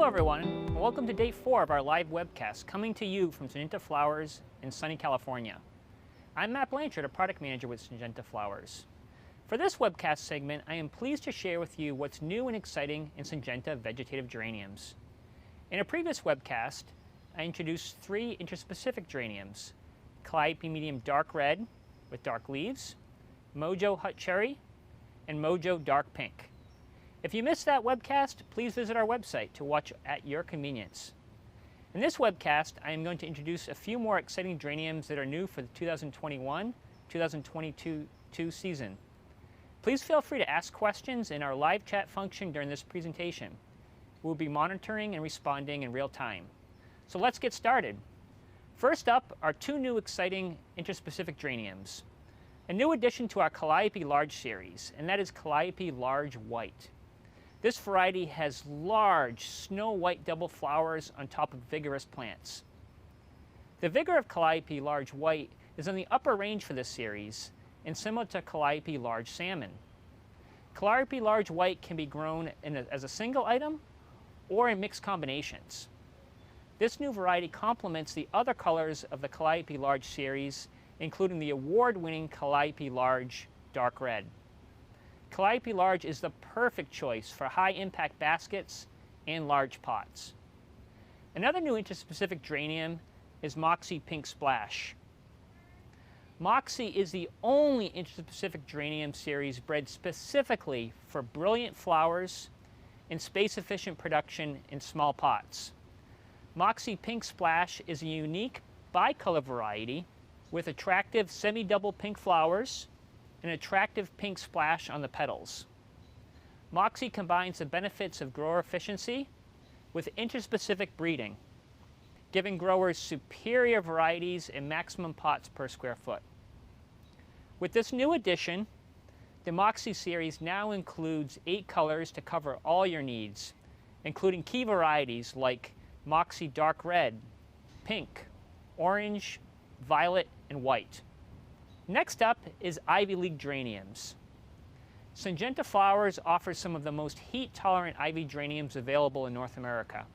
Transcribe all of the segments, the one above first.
Hello everyone, and welcome to day 4 of our live webcast coming to you from Syngenta Flowers in sunny California. I'm Matt Blanchard, a product manager with Syngenta Flowers. For this webcast segment, I am pleased to share with you what's new and exciting in Syngenta vegetative geraniums. In a previous webcast, I introduced 3 interspecific geraniums, Calliope Medium Dark Red with dark leaves, Mojo Hot Cherry, and Mojo Dark Pink. If you missed that webcast, please visit our website to watch at your convenience. In this webcast, I am going to introduce a few more exciting geraniums that are new for the 2021-2022 season. Please feel free to ask questions in our live chat function during this presentation. We'll be monitoring and responding in real time. So let's get started. First up are 2 new exciting interspecific geraniums. A new addition to our Calliope Large series, and that is Calliope Large White. This variety has large, snow-white double flowers on top of vigorous plants. The vigor of Calliope Large White is on the upper range for this series, and similar to Calliope Large Salmon. Calliope Large White can be grown as a single item or in mixed combinations. This new variety complements the other colors of the Calliope Large series, including the award-winning Calliope Large Dark Red. Calliope Large is the perfect choice for high-impact baskets and large pots. Another new interspecific geranium is Moxie Pink Splash. Moxie is the only interspecific geranium series bred specifically for brilliant flowers and space-efficient production in small pots. Moxie Pink Splash is a unique bicolor variety with attractive semi-double pink flowers, an attractive pink splash on the petals. Moxie combines the benefits of grower efficiency with interspecific breeding, giving growers superior varieties and maximum pots per square foot. With this new addition, the Moxie series now includes 8 colors to cover all your needs, including key varieties like Moxie Dark Red, Pink, Orange, Violet, and White. Next up is Ivy League geraniums. Syngenta Flowers offers some of the most heat-tolerant ivy geraniums available in North America.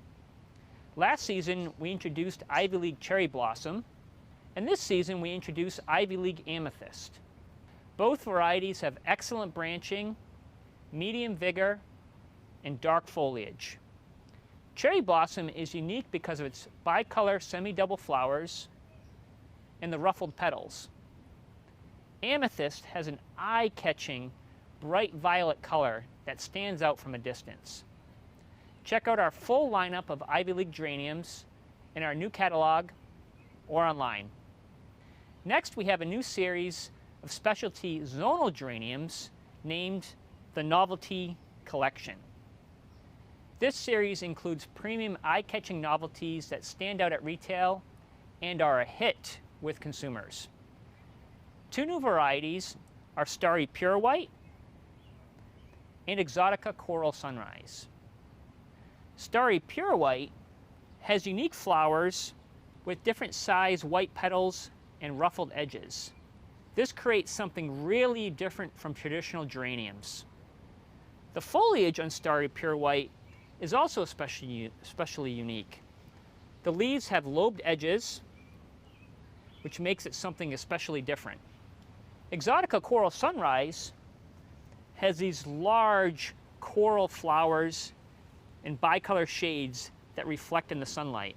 Last season, we introduced Ivy League Cherry Blossom, and this season we introduced Ivy League Amethyst. Both varieties have excellent branching, medium vigor, and dark foliage. Cherry Blossom is unique because of its bicolor semi-double flowers and the ruffled petals. Amethyst has an eye-catching, bright violet color that stands out from a distance. Check out our full lineup of Ivy League geraniums in our new catalog or online. Next, we have a new series of specialty zonal geraniums named the Novelty Collection. This series includes premium eye-catching novelties that stand out at retail and are a hit with consumers. 2 new varieties are Starry Pure White and Exotica Coral Sunrise. Starry Pure White has unique flowers with different size white petals and ruffled edges. This creates something really different from traditional geraniums. The foliage on Starry Pure White is also especially unique. The leaves have lobed edges, which makes it something especially different. Exotica Coral Sunrise has these large coral flowers in bicolor shades that reflect in the sunlight.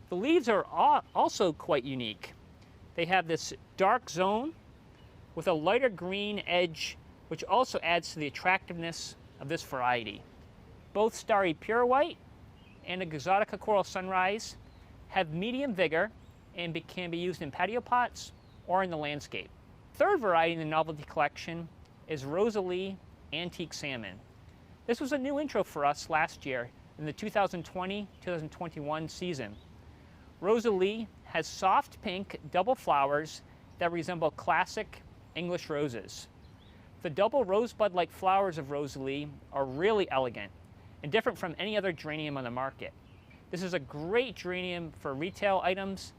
The leaves are also quite unique. They have this dark zone with a lighter green edge, which also adds to the attractiveness of this variety. Both Starry Pure White and Exotica Coral Sunrise have medium vigor and can be used in patio pots or in the landscape. Third variety in the Novelty Collection is Rosalie Antique Salmon. This was a new intro for us last year in the 2020-2021 season. Rosalie has soft pink double flowers that resemble classic English roses. The double rosebud-like flowers of Rosalie are really elegant and different from any other geranium on the market. This is a great geranium for retail items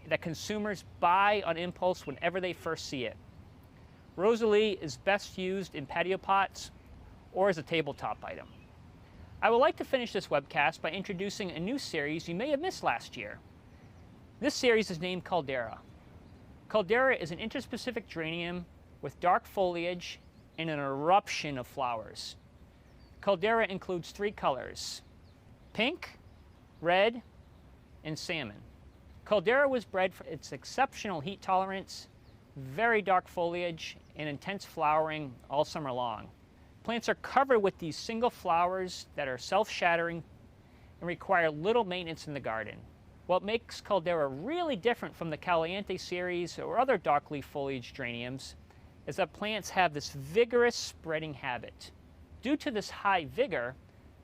that consumers buy on impulse whenever they first see it. Rosalie is best used in patio pots or as a tabletop item. I would like to finish this webcast by introducing a new series you may have missed last year. This series is named Caldera. Caldera is an interspecific geranium with dark foliage and an eruption of flowers. Caldera includes 3 colors: pink, red, and salmon. Caldera was bred for its exceptional heat tolerance, very dark foliage, and intense flowering all summer long. Plants are covered with these single flowers that are self-shattering and require little maintenance in the garden. What makes Caldera really different from the Caliente series or other dark leaf foliage geraniums is that plants have this vigorous spreading habit. Due to this high vigor,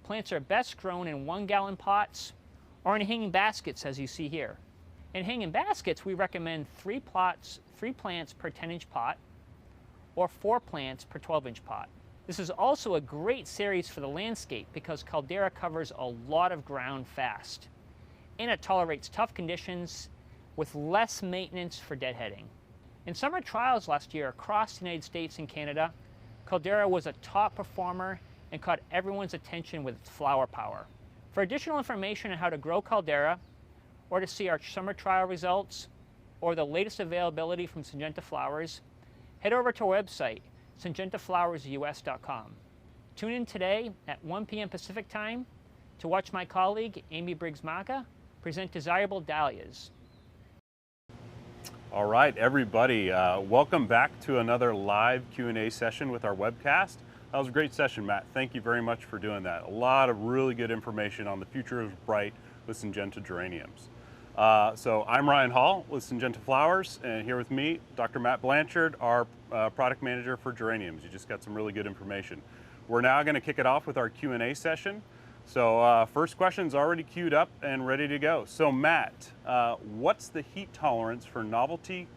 plants are best grown in 1-gallon pots or in hanging baskets, as you see here. In hanging baskets, we recommend 3 plants per 10-inch pot or 4 plants per 12-inch pot. This is also a great series for the landscape because Caldera covers a lot of ground fast, and it tolerates tough conditions with less maintenance for deadheading. In summer trials last year across the United States and Canada, Caldera was a top performer and caught everyone's attention with its flower power. For additional information on how to grow Caldera, or to see our summer trial results, or the latest availability from Syngenta Flowers, head over to our website, syngentaflowersus.com. Tune in today at 1 p.m. Pacific Time to watch my colleague, Amy Briggs-Maca, present Desirable Dahlias. All right, everybody, welcome back to another live Q&A session with our webcast. That was a great session, Matt. Thank you very much for doing that. A lot of really good information on the future is bright with Syngenta Geraniums. So I'm Ryan Hall with Syngenta Flowers, and here with me, Dr. Matt Blanchard, our Product Manager for Geraniums. You just got some really good information. We're now going to kick it off with our Q&A session. So first question's already queued up and ready to go. So Matt, what's the heat tolerance for the novelty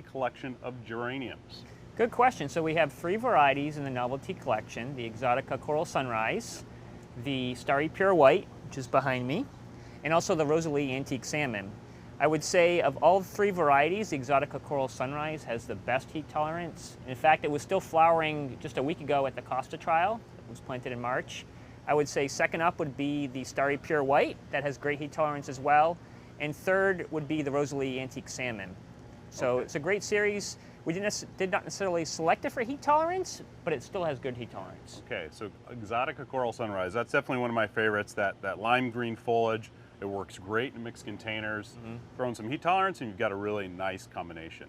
collection of geraniums? Good question. So we have 3 varieties in the novelty collection: the Exotica Coral Sunrise, the Starry Pure White, which is behind me, and also the Rosalie Antique Salmon. I would say of all 3 varieties, the Exotica Coral Sunrise has the best heat tolerance. In fact, it was still flowering just a week ago at the Costa trial. It was planted in March. I would say second up would be the Starry Pure White, that has great heat tolerance as well. And third would be the Rosalie Antique Salmon. So It's a great series. We did not necessarily select it for heat tolerance, but it still has good heat tolerance. Okay, so Exotica Coral Sunrise, that's definitely one of my favorites. That lime green foliage, it works great in mixed containers. Throw in some heat tolerance and you've got a really nice combination.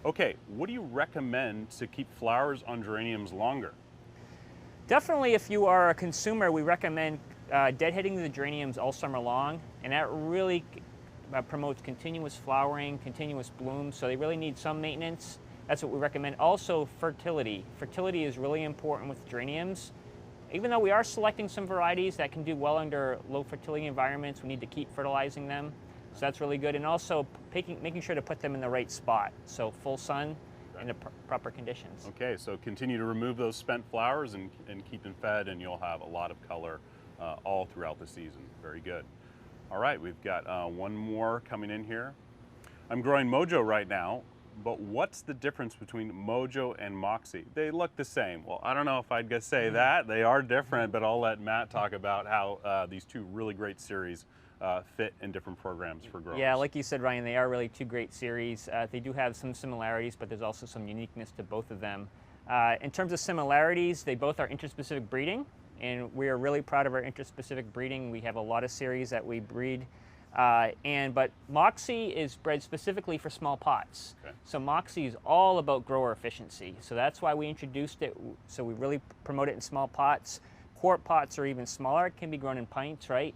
Okay, what do you recommend to keep flowers on geraniums longer? Definitely, if you are a consumer, we recommend deadheading the geraniums all summer long, and that really promotes continuous flowering, continuous bloom, so they really need some maintenance. That's what we recommend. Also, fertility. Fertility is really important with geraniums. Even though we are selecting some varieties that can do well under low fertility environments, we need to keep fertilizing them. So that's really good. And also making sure to put them in the right spot. So full sun and the proper conditions. Okay, so continue to remove those spent flowers and keep them fed, and you'll have a lot of color all throughout the season. Very good. All right, we've got one more coming in here. I'm growing Mojo right now, but what's the difference between Mojo and Moxie? They look the same. Well, I don't know if I'd say that. They are different, but I'll let Matt talk about how these 2 really great series fit in different programs for growers. Yeah, like you said, Ryan, they are really 2 great series. They do have some similarities, but there's also some uniqueness to both of them. In terms of similarities, they both are interspecific breeding, and we are really proud of our interspecific breeding. We have a lot of series that we breed. But Moxie is bred specifically for small pots. Okay. So Moxie is all about grower efficiency. So that's why we introduced it. So we really promote it in small pots. Quart pots are even smaller. It can be grown in pints, right?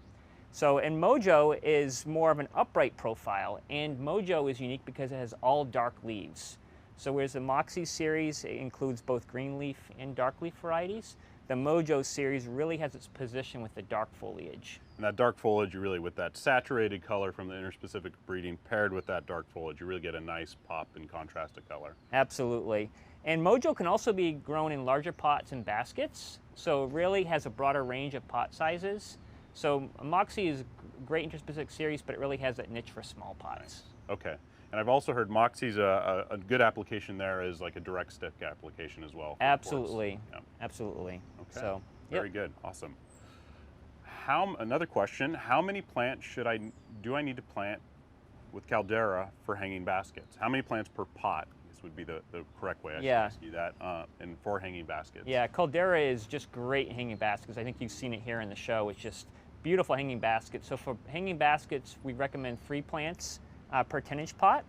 So, and Mojo is more of an upright profile, and Mojo is unique because it has all dark leaves. So whereas the Moxie series includes both green leaf and dark leaf varieties, the Mojo series really has its position with the dark foliage. And that dark foliage, you really, with that saturated color from the interspecific breeding paired with that dark foliage, you really get a nice pop and contrast of color. Absolutely. And Mojo can also be grown in larger pots and baskets, so it really has a broader range of pot sizes. So Moxie is a great interspecific series, but it really has that niche for small pots. Nice. Okay. And I've also heard Moxie's a good application there is like a direct stick application as well. Absolutely. Yeah. Absolutely. Okay. So Very good. Awesome. Another question, how many plants do I need to plant with Caldera for hanging baskets? How many plants per pot? This would be the correct way I should ask you that, and for hanging baskets. Yeah, Caldera is just great hanging baskets. I think you've seen it here in the show. It's just beautiful hanging baskets. So for hanging baskets, we recommend 3 plants per 10-inch pot.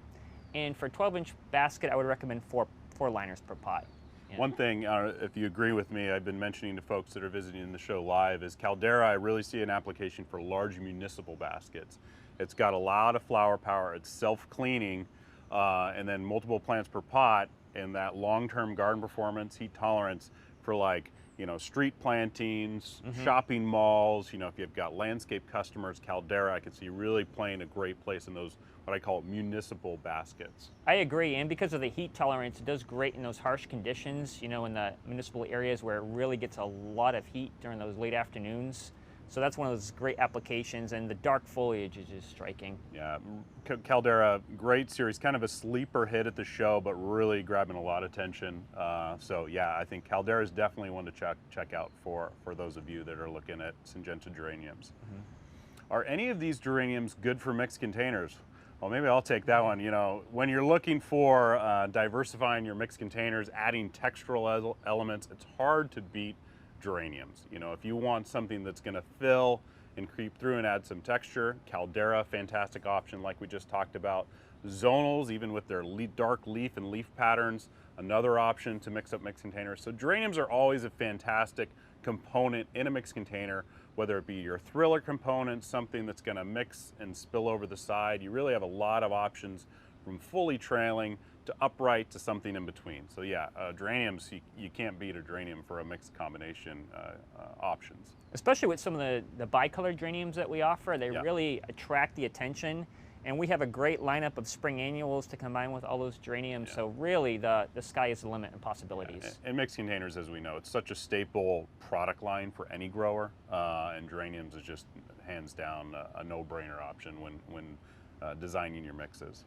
And for 12-inch basket, I would recommend 4 liners per pot. Yeah. One thing, if you agree with me, I've been mentioning to folks that are visiting the show live, is Caldera, I really see an application for large municipal baskets. It's got a lot of flower power, it's self-cleaning, and then multiple plants per pot, and that long-term garden performance, heat tolerance for, like, you know, street plantings, shopping malls. You know, if you've got landscape customers, Caldera I can see really playing a great place in those, what I call municipal baskets. I agree, and because of the heat tolerance, it does great in those harsh conditions, you know, in the municipal areas where it really gets a lot of heat during those late afternoons. So that's one of those great applications, and the dark foliage is just striking. Yeah, Caldera, great series, kind of a sleeper hit at the show, but really grabbing a lot of attention. So yeah, I think Caldera is definitely one to check out for those of you that are looking at Syngenta geraniums. Are any of these geraniums good for mixed containers? Well, maybe I'll take that one. You know, when you're looking for diversifying your mixed containers, adding textural elements, it's hard to beat geraniums. You know, if you want something that's going to fill and creep through and add some texture, Caldera, fantastic option like we just talked about. Zonals, even with their dark leaf and leaf patterns, another option to mix up mixed containers. So geraniums are always a fantastic component in a mixed container, whether it be your thriller component, something that's going to mix and spill over the side. You really have a lot of options from fully trailing to upright to something in between. So yeah, geraniums, you can't beat a geranium for a mixed combination options. Especially with some of the bicolor geraniums that we offer, they really attract the attention. And we have a great lineup of spring annuals to combine with all those geraniums. So really, the sky is the limit in possibilities. And mixed containers, as we know, it's such a staple product line for any grower. And geraniums is just hands down a no-brainer option when designing your mixes.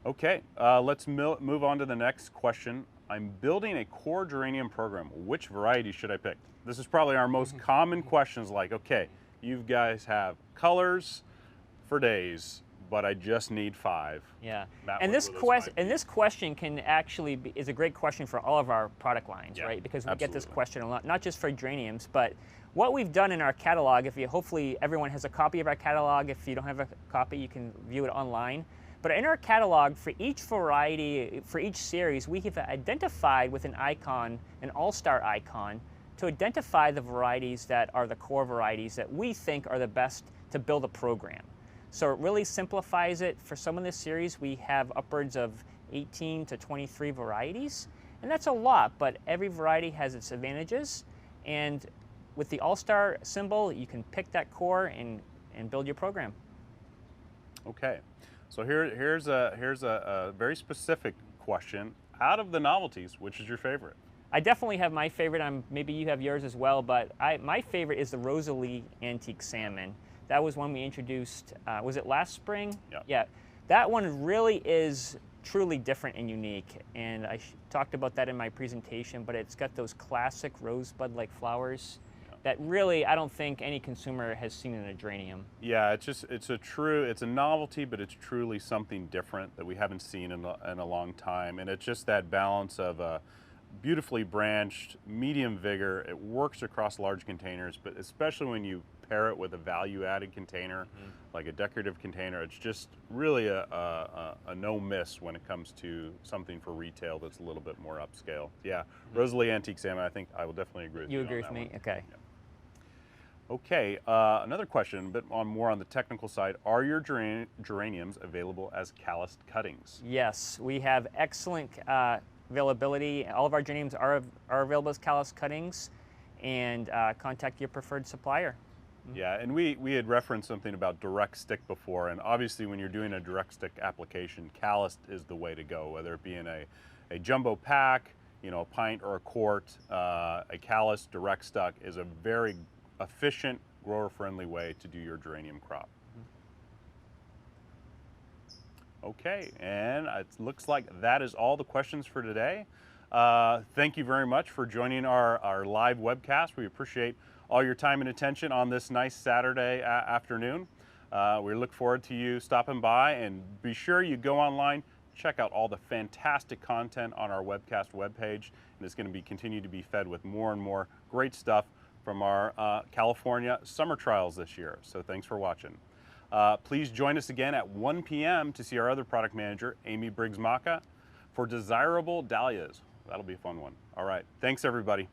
Okay, let's move on to the next question. I'm building a core geranium program. Which variety should I pick? This is probably our most common questions, like, okay, you guys have colors for days, but I just need 5. Yeah, Matt, and this question can actually is a great question for all of our product lines, right? Because we get this question a lot, not just for geraniums, but what we've done in our catalog. Hopefully everyone has a copy of our catalog. If you don't have a copy, you can view it online. But in our catalog, for each variety, for each series, we have identified with an icon, an all-star icon, to identify the varieties that are the core varieties that we think are the best to build a program. So it really simplifies it. For some of this series, we have upwards of 18 to 23 varieties, and that's a lot, but every variety has its advantages. And with the all-star symbol, you can pick that core and build your program. Okay. So here's a very specific question. Out of the novelties, which is your favorite? I definitely have my favorite. Maybe you have yours as well, but my favorite is the Rosalie Antique Salmon. That was one we introduced, was it last spring? Yep. Yeah. That one really is truly different and unique, and I talked about that in my presentation, but it's got those classic rosebud-like flowers that really I don't think any consumer has seen in a geranium. Yeah, it's a novelty, but it's truly something different that we haven't seen in a long time. And it's just that balance of a beautifully branched, medium vigor. It works across large containers, but especially when you pair it with a value-added container, like a decorative container, it's just really a no-miss when it comes to something for retail that's a little bit more upscale. Yeah, Rosalie Antique Salmon, I think I will definitely agree with you. You agree with me? One. Okay. Yeah. Okay, another question, but more on the technical side. Are your geraniums available as calloused cuttings? Yes, we have excellent availability. All of our geraniums are available as calloused cuttings, and contact your preferred supplier. Yeah, and we had referenced something about direct stick before, and obviously when you're doing a direct stick application, calloused is the way to go, whether it be in a jumbo pack, you know, a pint or a quart. A calloused direct stuck is a very efficient, grower-friendly way to do your geranium crop. Okay, and it looks like that is all the questions for today. Thank you very much for joining our live webcast. We appreciate all your time and attention on this nice Saturday afternoon. We look forward to you stopping by, and be sure you go online, check out all the fantastic content on our webcast webpage, and it's going to be continue to be fed with more and more great stuff from our California summer trials this year. So thanks for watching. Please join us again at 1 p.m. to see our other product manager, Amy Briggs-Maka, for Desirable Dahlias. That'll be a fun one. All right, thanks everybody.